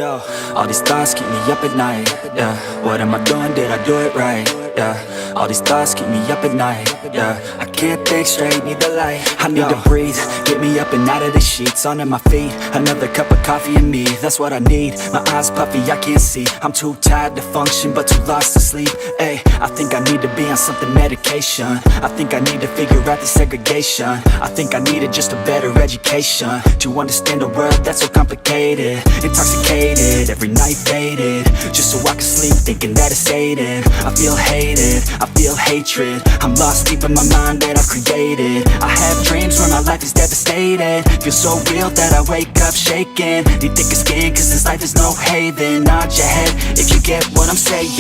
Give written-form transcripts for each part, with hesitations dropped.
Yo, all these thoughts keep me up at night. Yeah, what am I doing? Did I do it right? Yeah, all these thoughts keep me up at night. Yeah, I can't think straight, need the light. I need to breathe, get me up and out of the sheets, onto my feet. Another cup of coffee and me, that's what I need. My eyes puffy, I can't see. I'm too tired to function, but too lost to sleep. Ay, I think I need to be on something medication. I think I need to figure out the segregation. I think I needed just a better education to understand a world that's so complicated. Intoxicated, every night faded, just so I can sleep thinking that it's sated. I feel hated, I feel hatred. I'm lost deep in my mind that I've created. I have dreams where my life is devastated. Feel so real that I wake up shaking. Need thicker skin cause this life is no haven. Nod your head if you get what I'm saying.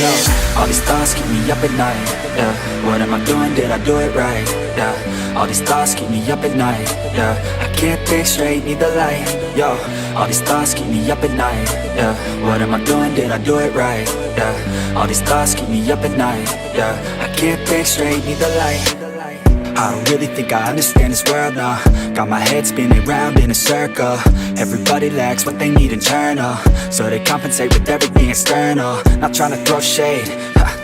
All these thoughts keep me up at night. Yeah, what am I doing? Did I do it right? Yeah, all these thoughts keep me up at night. Yeah, I can't think straight, need the light. Yo, all these thoughts keep me up at night. Yeah, what am I doing? Did I do it right? Yeah, all these thoughts keep me up at night. Yeah, I can't think straight, need the light. I don't really think I understand this world now. Got my head spinning round in a circle. Everybody lacks what they need internal, so they compensate with everything external. Not trying to throw shade,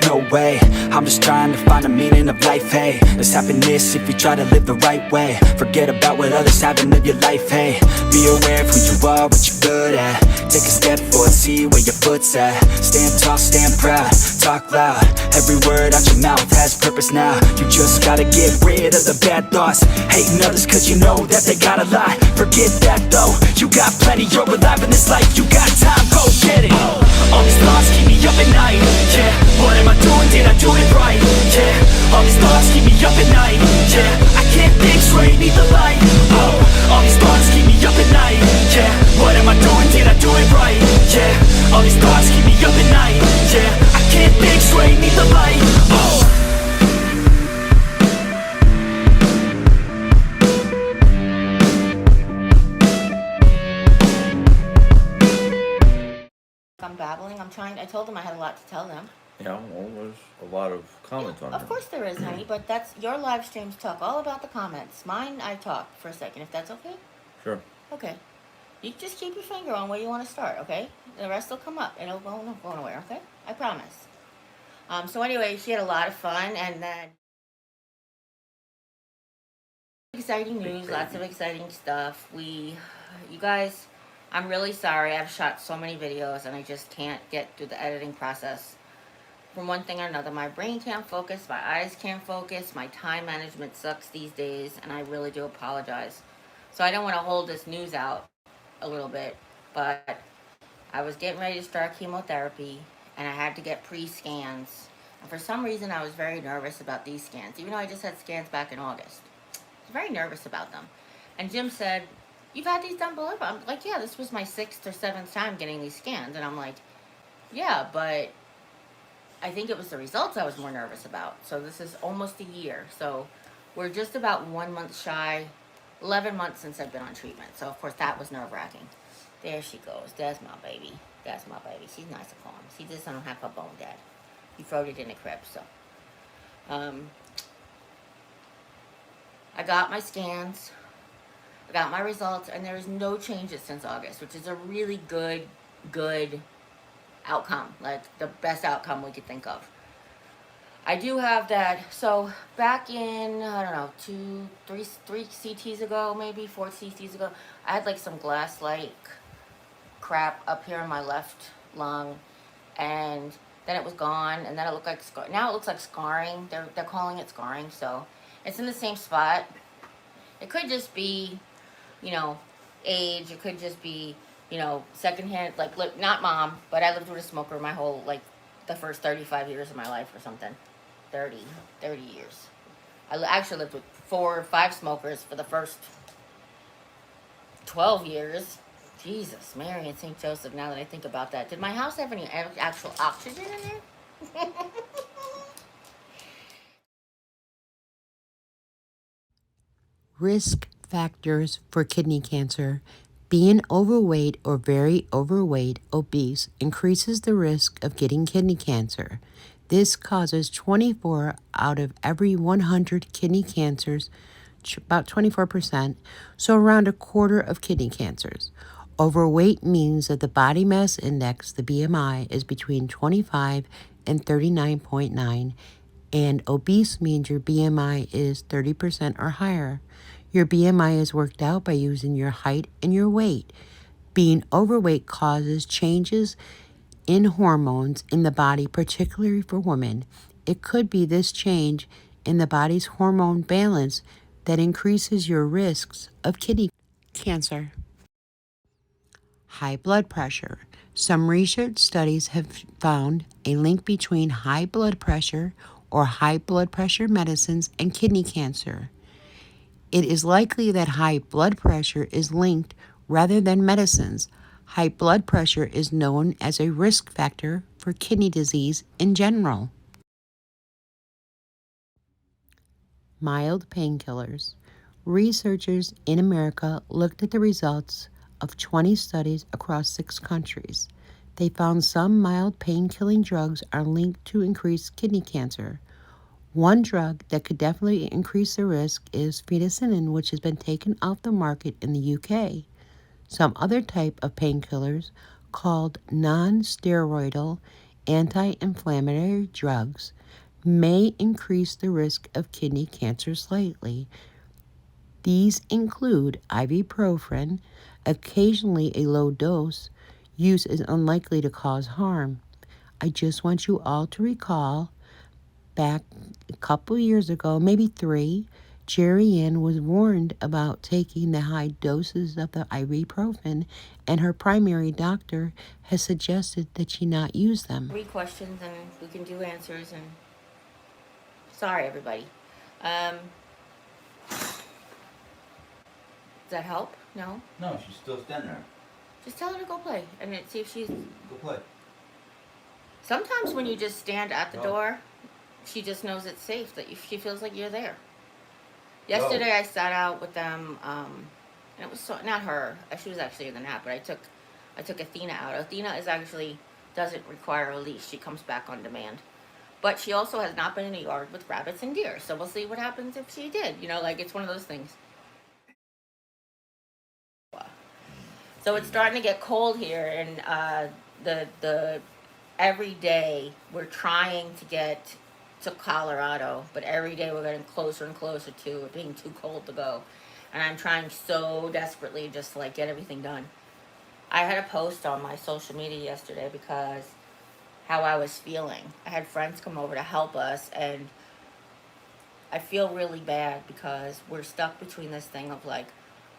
no way. I'm just trying to find the meaning of life, hey. There's happiness if you try to live the right way. Forget about what others have and live your life, hey. Be aware of who you are, what you're good at. Take a step forward, see where your foot's at. Stand tall, stand proud, talk loud. Every word out your mouth has purpose now. You just gotta get rid of the bad thoughts. Hating others cause you know that they got a lie. Forget that though, you got plenty, you're alive in this life. You got time, go get it. All these thoughts keep me up at night. Yeah, what am I doing? Did I do it right? Yeah, all these thoughts keep me up at night. Yeah, I can't think straight, need the light. Oh, all these thoughts keep me up at night. Yeah, what am I doing? Did I do it right? Yeah, all these thoughts keep me up at night. Yeah, I can't think straight, need the light. Oh. I'm babbling. I told them I had a lot to tell them. Yeah, well, there's a lot of comments on it. Of course there is, honey, but that's your live streams talk all about the comments. Mine, I talk for a second, if that's okay? Sure. Okay. You just keep your finger on where you want to start, okay? The rest will come up. It'll go nowhere, okay? I promise. So anyway, she had a lot of fun, and then exciting news, lots of exciting stuff. You guys, I'm really sorry. I've shot so many videos, and I just can't get through the editing process. From one thing or another, my brain can't focus, my eyes can't focus, my time management sucks these days, and I really do apologize. So I don't want to hold this news out a little bit, but I was getting ready to start chemotherapy, and I had to get pre-scans. And for some reason, I was very nervous about these scans, even though I just had scans back in August. I was very nervous about them. And Jim said, "You've had these done before?" I'm like, "Yeah, this was my 6th or 7th time getting these scans." And I'm like, "Yeah, but I think it was the results I was more nervous about." So this is almost a year. So we're just about 1 month shy, 11 months since I've been on treatment. So of course that was nerve-wracking. There she goes. That's my baby. That's my baby. She's nice and calm. She just don't have her bone dead. He throwed it in the crib. So I got my scans. I got my results, and there's no changes since August, which is a really good outcome, like the best outcome we could think of. I do have that. So back in, I don't know, 3 CTs ago, maybe 4 CTs ago, I had like some glass-like crap up here in my left lung, and then it was gone, and then it looked like now it looks like scarring. They're calling it scarring. So it's in the same spot. It could just be, you know, age. It could just be, you know, secondhand, like, not mom, but I lived with a smoker my whole, like, the first 35 years of my life or something. 30 years. I actually lived with 4 or 5 smokers for the first 12 years. Jesus, Mary and St. Joseph, now that I think about that. Did my house have any actual oxygen in there? Risk factors for kidney cancer. Being overweight or very overweight, obese, increases the risk of getting kidney cancer. This causes 24 out of every 100 kidney cancers, about 24%, so around a quarter of kidney cancers. Overweight means that the body mass index, the BMI, is between 25 and 39.9, and obese means your BMI is 30% or higher. Your BMI is worked out by using your height and your weight. Being overweight causes changes in hormones in the body, particularly for women. It could be this change in the body's hormone balance that increases your risks of kidney cancer. High blood pressure. Some research studies have found a link between high blood pressure or high blood pressure medicines and kidney cancer. It is likely that high blood pressure is linked rather than medicines. High blood pressure is known as a risk factor for kidney disease in general. Mild painkillers. Researchers in America looked at the results of 20 studies across 6 countries. They found some mild pain-killing drugs are linked to increased kidney cancer. One drug that could definitely increase the risk is fetacillin, which has been taken off the market in the UK. Some other type of painkillers, called non-steroidal anti-inflammatory drugs, may increase the risk of kidney cancer slightly. These include ibuprofen, occasionally a low dose. Use is unlikely to cause harm. I just want you all to recall back a couple years ago, maybe 3, Jerry Ann was warned about taking the high doses of the ibuprofen, and her primary doctor has suggested that she not use them. 3 questions and we can do answers. And sorry, everybody. Does that help? No? No, she's still standing there. Just tell her to go play and then see if she's... Go play. Sometimes when you just stand at the Go. door, she just knows it's safe, that she feels like you're there. Yesterday I sat out with them, and it was not her. She was actually in the nap, but I took Athena out. Athena doesn't require a leash. She comes back on demand. But she also has not been in a yard with rabbits and deer, so we'll see what happens if she did. It's one of those things. So it's starting to get cold here, and the every day we're trying to get to Colorado, but every day we're getting closer and closer to it being too cold to go. And I'm trying so desperately just to get everything done. I had a post on my social media yesterday because how I was feeling. I had friends come over to help us, and I feel really bad because we're stuck between this thing of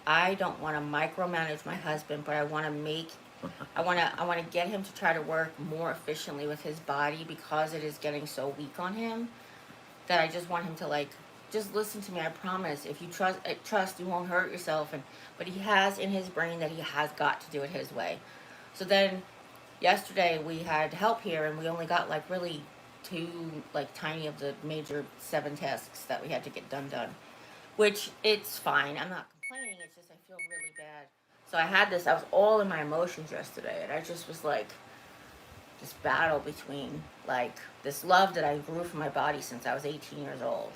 I don't want to micromanage my husband, but I want to get him to try to work more efficiently with his body because it is getting so weak on him that I just want him to just listen to me. I promise. If you trust, you won't hurt yourself. But he has in his brain that he has got to do it his way. So then yesterday we had help here, and we only got really 2 tiny of the major 7 tasks that we had to get done, which it's fine. I'm not complaining. It's just I feel really bad. So I was all in my emotions yesterday, and I just was this battle between this love that I grew from my body since I was 18 years old,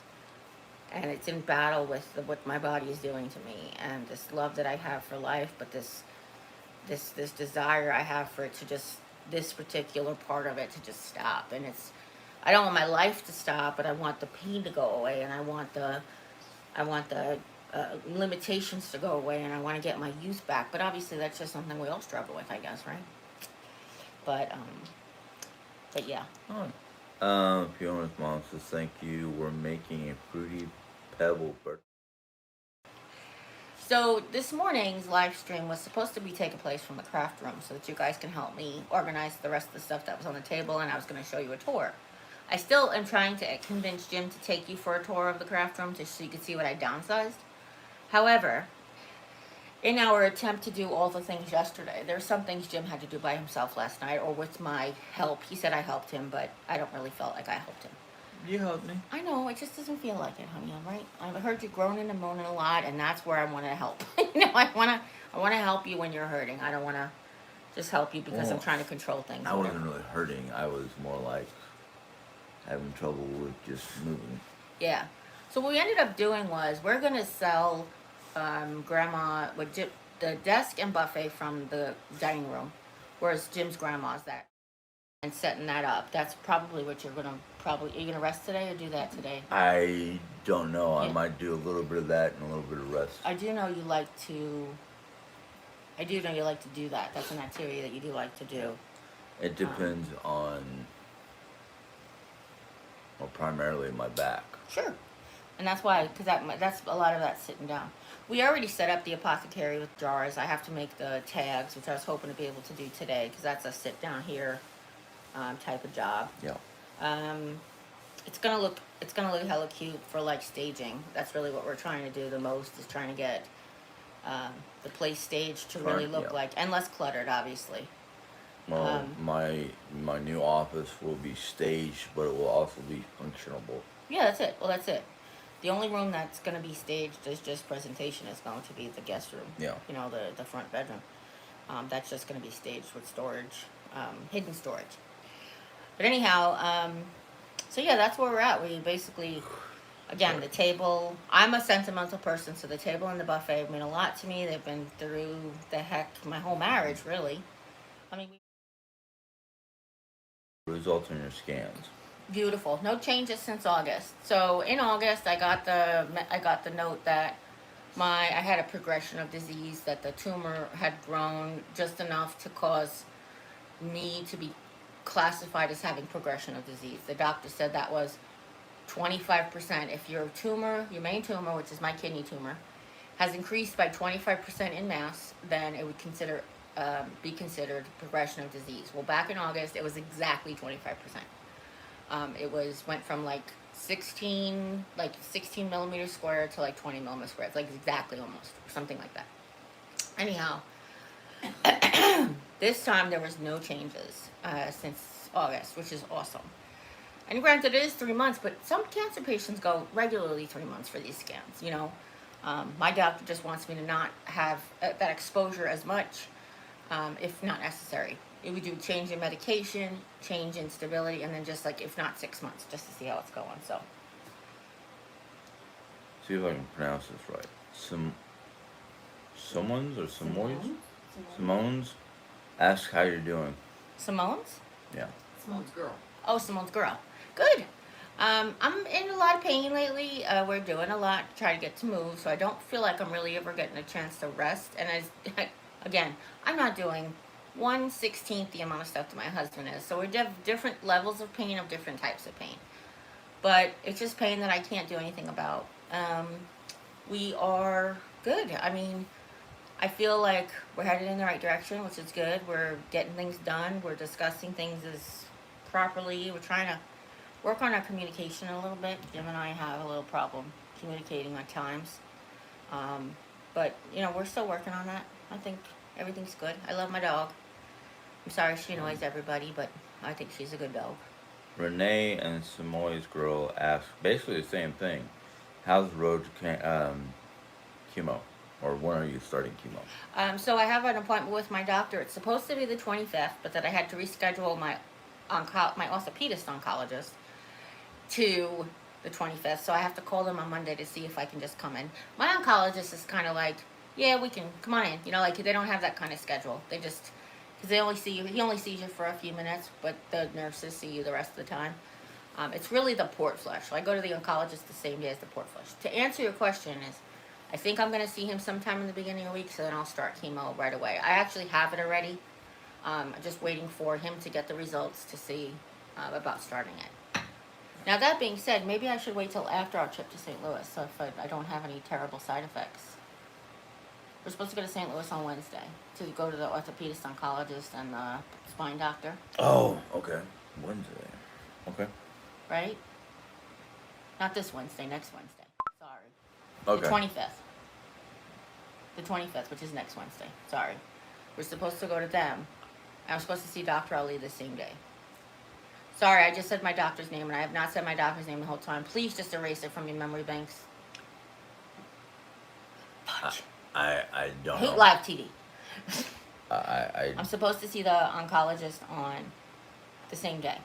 and it's in battle with what my body is doing to me, and this love that I have for life, but this desire I have for it to just, this particular part of it to just stop. And I don't want my life to stop, but I want the pain to go away, and I want the limitations to go away, and I want to get my youth back. But obviously that's just something we all struggle with, I guess, right? But yeah. Fiona's mom says thank you. We're making a fruity pebble birthday. So this morning's live stream was supposed to be taking place from the craft room so that you guys can help me organize the rest of the stuff that was on the table, and I was going to show you a tour. I still am trying to convince Jim to take you for a tour of the craft room so you can see what I downsized. However, in our attempt to do all the things yesterday, there's some things Jim had to do by himself last night, or with my help. He said I helped him, but I don't really feel like I helped him. You helped me. I know, it just doesn't feel like it, honey, all right? I've heard you groaning and moaning a lot, and that's where I want to help. I want to help you when you're hurting. I don't want to just help you because I'm trying to control things. I wasn't really hurting. I was more having trouble with just moving. Yeah. So what we ended up doing was we're going to sell Grandma, the desk and buffet from the dining room, whereas Jim's grandma's that. And setting that up. That's probably what you're gonna are you gonna rest today or do that today? I don't know. I Yeah. might do a little bit of that and a little bit of rest. I do know you like to. I do know you like to do that. That's an activity that you do like to do. It depends on, well, primarily my back. Sure. And that's why, because that's a lot of that sitting down. We already set up the apothecary with jars. I have to make the tags, which I was hoping to be able to do today, because that's a sit down here type of job. Yeah. It's gonna look hella cute for like staging. That's really what we're trying to do the most, is trying to get the place staged to really look Yeah. like, and less cluttered, obviously. Well, my new office will be staged, but it will also be functionable. Yeah, that's it. Well, that's it. The only room that's going to be staged as just presentation is going to be the guest room. Yeah. You know, the front bedroom. That's just going to be staged with storage, hidden storage. But anyhow, so yeah, that's where we're at. We basically, again, the table. I'm a sentimental person, so the table and the buffet mean a lot to me. They've been through the heck my whole marriage, really. I mean, Results on your scans. beautiful. No changes since August. So in August, I got the note that I had a progression of disease, that the tumor had grown just enough to cause me to be classified as having progression of disease. The doctor said that was 25%. If your tumor, your main tumor, which is my kidney tumor, has increased by 25% in mass, then it would be considered progression of disease. Well, back in August, it was exactly 25%. Went from like 16 millimeters square to like 20 millimeters square. It's like exactly almost, something like that. Anyhow, this time there was no changes since August, which is awesome. And granted, it is 3 months, but some cancer patients go regularly 3 months for these scans. You know, my doctor just wants me to not have that exposure as much, if not necessary. We do change in medication, change in stability, and then just like, if not 6 months, just to see how it's going. So, See if I can pronounce this right. Simone's or Simone's? Simone's. Ask how you're doing. Simone's? Yeah. Simone's girl. Oh, Simone's girl. Good. I'm in a lot of pain lately. We're doing a lot to try to get to move, so I don't feel like I'm really ever getting a chance to rest. And again, I'm not doing 1/16 the amount of stuff that my husband is. So we're different levels of pain, of different types of pain. But it's just pain that I can't do anything about. We are good. I mean, I feel like we're headed in the right direction, which is good. We're getting things done. We're discussing things as properly. We're trying to work on our communication a little bit. Jim and I have a little problem communicating at times. But, you know, we're still working on that. I think everything's good. I love my dog. I'm sorry she annoys everybody, but I think she's a good dog. Renee and Simone's girl asked basically the same thing. How's the road to chemo? Or when are you starting chemo? So I have an appointment with my doctor. It's supposed to be the 25th, but that I had to reschedule my orthopedist oncologist to the 25th. So I have to call them on Monday to see if I can just come in. My oncologist is kind of like, yeah, we can come on in. You know, like they don't have that kind of schedule. They just, because he only sees you for a few minutes, but the nurses see you the rest of the time. It's really the port flush. So I go to the oncologist the same day as the port flush. To answer your question is, I think I'm going to see him sometime in the beginning of the week, so then I'll start chemo right away. I actually have it already. I'm just waiting for him to get the results to see about starting it. Now, that being said, maybe I should wait till after our trip to St. Louis, so if I don't have any terrible side effects. We're supposed to go to St. Louis on Wednesday to go to the orthopedist oncologist and the spine doctor. Oh, okay. Wednesday. Okay. Right? Not this Wednesday, next Wednesday. Sorry. Okay. The 25th. The 25th, which is next Wednesday. Sorry. We're supposed to go to them. I'm supposed to see Dr. Ali the same day. Sorry, I just said my doctor's name, and I have not said my doctor's name the whole time. Please just erase it from your memory banks. Fudge. I don't Hate know. live TV. I'm supposed to see the oncologist on the same day.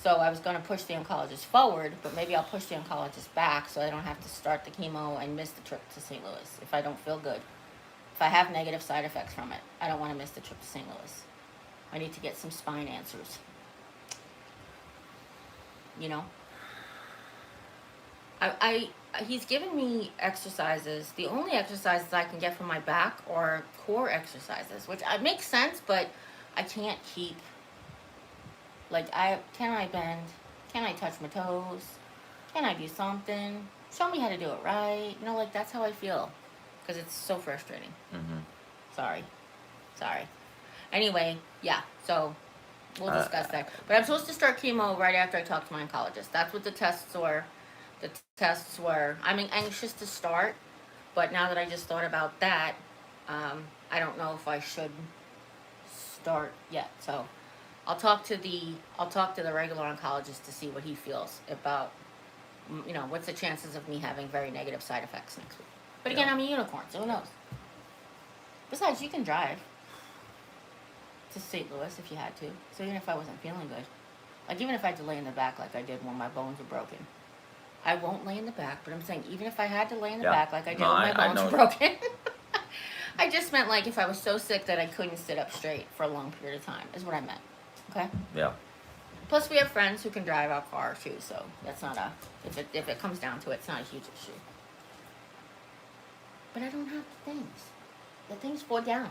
So I was going to push the oncologist forward, but maybe I'll push the oncologist back so I don't have to start the chemo and miss the trip to St. Louis if I don't feel good. if I have negative side effects from it, I don't want to miss the trip to St. Louis. I need to get some spine answers. You know? He's given me exercises. The only exercises I can get from my back are core exercises, which makes sense, but I can't keep, like, can I bend? Can I touch my toes? Can I do something? Show me how to do it right. You know, like, that's how I feel, because it's so frustrating. Mm-hmm. Sorry. Anyway, yeah, so we'll discuss that. But I'm supposed to start chemo right after I talk to my oncologist. That's what the tests were. The tests were, I'm anxious to start, but now that I just thought about that, I don't know if I should start yet. So I'll talk to the regular oncologist to see what he feels about, you know, what's the chances of me having very negative side effects next week. But again, I'm a unicorn, so who knows? Besides, you can drive to St. Louis if you had to. So even if I wasn't feeling good, like even if I had to lay in the back like I did when my bones were broken, I won't lay in the back, but I'm saying even if I had to lay in the back like I did when my bones were broken, I just meant like if I was so sick that I couldn't sit up straight for a long period of time is what I meant. Okay? Yeah. Plus we have friends who can drive our car too, so that's not a, if it comes down to it, it's not a huge issue. But I don't have the things. The things fall down.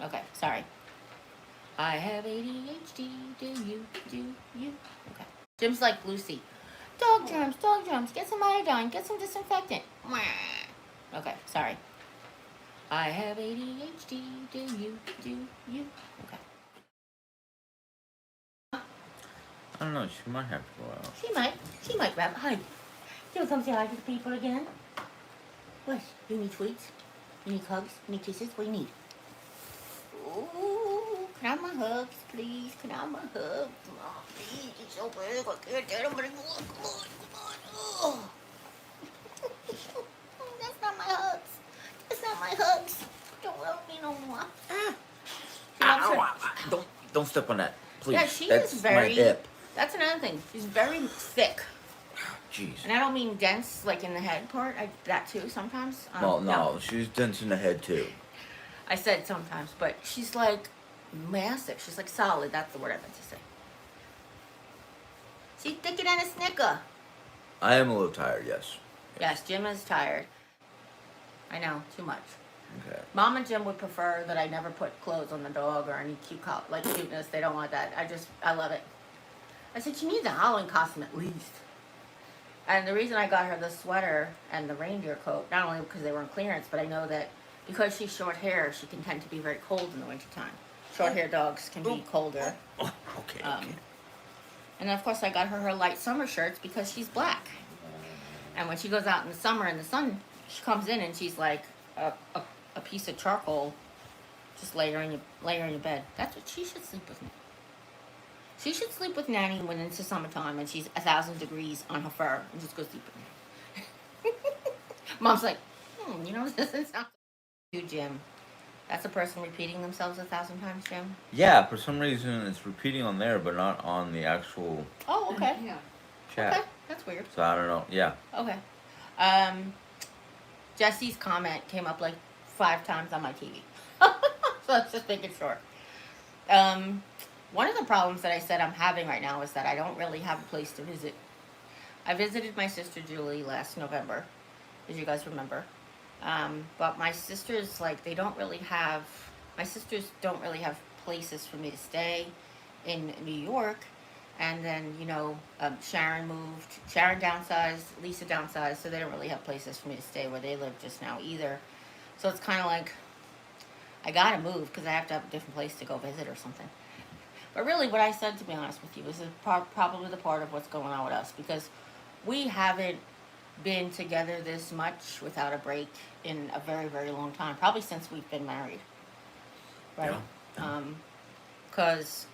Okay, sorry. I have ADHD, do you? Okay. Jim's like Lucy. Dog germs, get some iodine, get some disinfectant. Okay, sorry. I have ADHD, do you? Okay. I don't know, she might have to go out. She might grab, hi. You come say hi to the people again? What, you need treats? You need hugs? You need kisses? What do you need? Ooh, can I have my hugs, please? Can I have my hugs? Come on, please. It's so big. I can't get them anymore. Come on. Oh. That's not my hugs. Don't love me no more. Don't step on that, please. Yeah, she That's is very. my hip. That's another thing. She's very thick. Jeez. And I don't mean dense, like in the head part. That too sometimes. No, she's dense in the head too. I said sometimes, but she's like massive. She's like solid. That's the word I meant to say. She's thicker than a snicker. I am a little tired, yes. Yes, Jim is tired. I know, too much. Okay. Mom and Jim would prefer that I never put clothes on the dog or any cuteness. They don't want that. I love it. I said, she needs a Halloween costume at least. And the reason I got her the sweater and the reindeer coat, not only because they were on clearance, but I know that because she's short hair, she can tend to be very cold in the wintertime. Short hair dogs can be colder. Oh, okay. And then of course I got her light summer shirts because she's black. And when she goes out in the summer in the sun, she comes in and she's like a piece of charcoal. Just lay her in your bed. That's what she should sleep with me. She should sleep with Nanny when it's the summertime and she's 1,000 degrees on her fur and just go sleep with me. Mom's like, you know, this doesn't sound you, Jim. That's a person repeating themselves 1,000 times, Jim? Yeah, for some reason it's repeating on there, but not on the actual Oh, okay. Yeah. chat. Okay, that's weird. So I don't know. Yeah. Okay. Jesse's comment came up like 5 times on my TV. So let's just make it short. One of the problems that I said I'm having right now is that I don't really have a place to visit. I visited my sister Julie last November, as you guys remember. But my sisters, like, my sisters don't really have places for me to stay in New York. And then, you know, Sharon downsized, Lisa downsized, so they don't really have places for me to stay where they live just now either. So it's kind of like, I gotta move because I have to have a different place to go visit or something. But really what I said, to be honest with you, is probably the part of what's going on with us, because we haven't been together this much without a break in a very, very long time, probably since we've been married, right? Because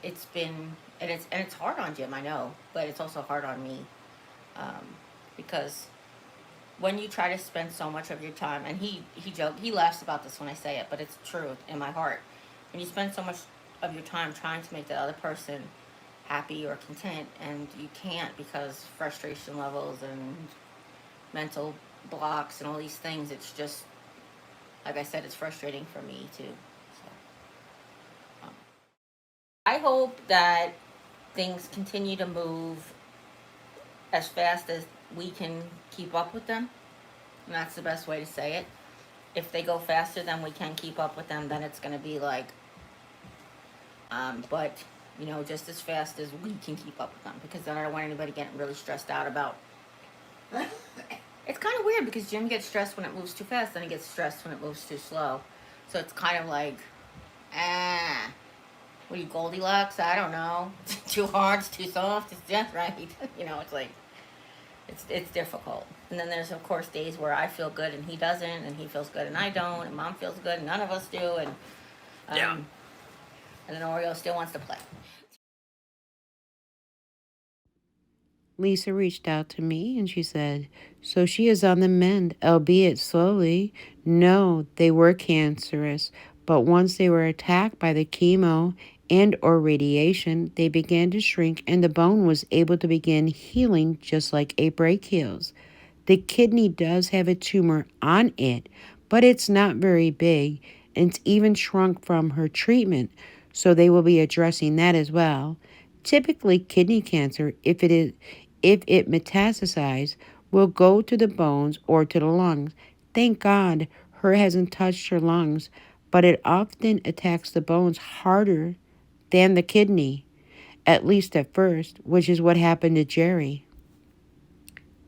it's been, and it's hard on Jim, I know, but it's also hard on me, because when you try to spend so much of your time, and he laughs about this when I say it, but it's true in my heart. When you spend so much of your time trying to make the other person happy or content, and you can't because frustration levels and mental blocks and all these things. It's just, like I said, it's frustrating for me too. So, I hope that things continue to move as fast as we can keep up with them. And that's the best way to say it. If they go faster than we can keep up with them, then it's going to be like, but, you know, just as fast as we can keep up with them. Because then I don't want anybody getting really stressed out about. It's kind of weird because Jim gets stressed when it moves too fast, then he gets stressed when it moves too slow. So it's kind of like, what are you, Goldilocks? I don't know. Too hard, it's too soft, it's just right. You know, it's like, it's difficult. And then there's, of course, days where I feel good and he doesn't, and he feels good and I don't, and Mom feels good and none of us do, and and then Oreo still wants to play. Lisa reached out to me and she said, "So she is on the mend, albeit slowly. No, they were cancerous, but once they were attacked by the chemo and or radiation, they began to shrink and the bone was able to begin healing just like a break heals. The kidney does have a tumor on it, but it's not very big, and it's even shrunk from her treatment, so they will be addressing that as well. Typically, kidney cancer, if it metastasizes, will go to the bones or to the lungs. Thank God her hasn't touched her lungs, but it often attacks the bones harder than the kidney, at least at first, which is what happened to Jerry."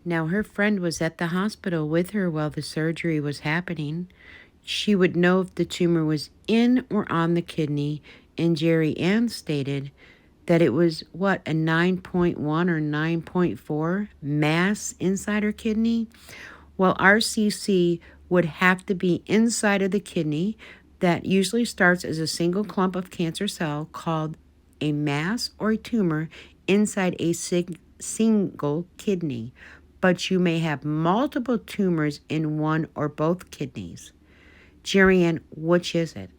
Now, her friend was at the hospital with her while the surgery was happening. She would know if the tumor was in or on the kidney, and Jerry Ann stated that it was, a 9.1 or 9.4 mass inside her kidney? Well, RCC would have to be inside of the kidney. That usually starts as a single clump of cancer cell called a mass or a tumor inside a single kidney. But you may have multiple tumors in one or both kidneys. Jerry Ann, which is it?